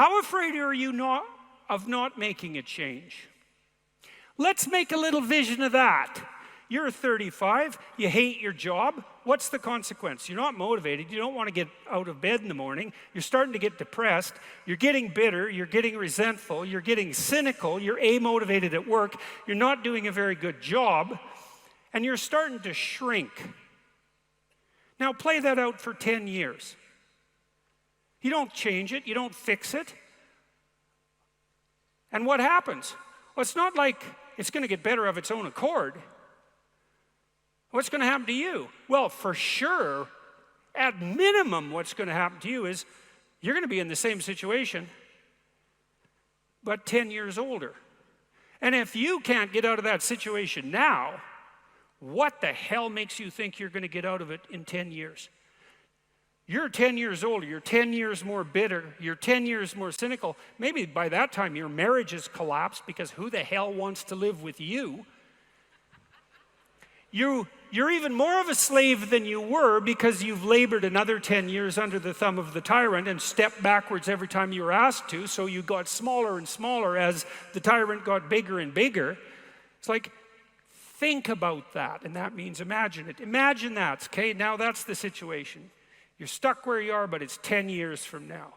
How afraid are you of not making a change? Let's make a little vision of that. You're 35, you hate your job. What's the consequence? You're not motivated, you don't want to get out of bed in the morning, you're starting to get depressed, you're getting bitter, you're getting resentful, you're getting cynical, you're amotivated at work, you're not doing a very good job, and you're starting to shrink. Now play that out for 10 years. You don't change it, you don't fix it. And what happens? Well, it's not like it's going to get better of its own accord. What's going to happen to you? Well, for sure, at minimum, what's going to happen to you is you're going to be in the same situation, but 10 years older. And if you can't get out of that situation now, what the hell makes you think you're going to get out of it in 10 years? You're 10 years older, you're 10 years more bitter, you're 10 years more cynical. Maybe by that time your marriage has collapsed because who the hell wants to live with you? You're even more of a slave than you were because you've labored another 10 years under the thumb of the tyrant and stepped backwards every time you were asked to, so you got smaller and smaller as the tyrant got bigger and bigger. It's like, think about that, and that means imagine it. Imagine that, okay? Now that's the situation. You're stuck where you are, but it's 10 years from now.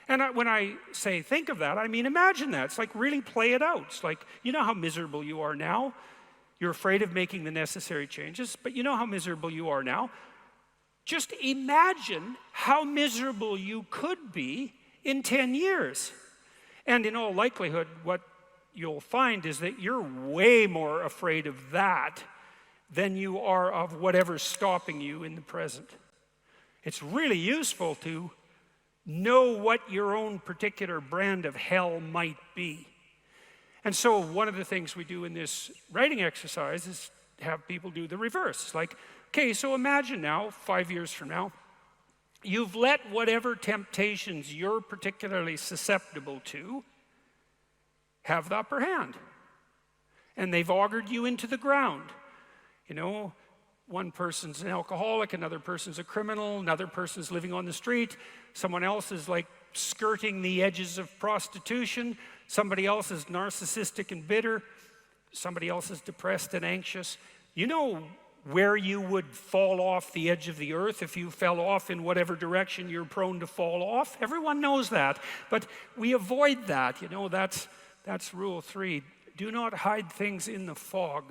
And when I say think of that, I mean imagine that. It's like really play it out. It's like, you know how miserable you are now? You're afraid of making the necessary changes, but you know how miserable you are now. Just imagine how miserable you could be in 10 years. And in all likelihood, what you'll find is that you're way more afraid of that than you are of whatever's stopping you in the present. It's really useful to know what your own particular brand of hell might be. And so one of the things we do in this writing exercise is have people do the reverse. It's like, okay, so imagine now, 5 years from now, you've let whatever temptations you're particularly susceptible to have the upper hand. And they've augured you into the ground. You know, one person's an alcoholic, another person's a criminal, another person's living on the street, someone else is like skirting the edges of prostitution, somebody else is narcissistic and bitter, somebody else is depressed and anxious. You know where you would fall off the edge of the earth if you fell off in whatever direction you're prone to fall off. Everyone knows that, but we avoid that. You know, that's rule 3. Do not hide things in the fog.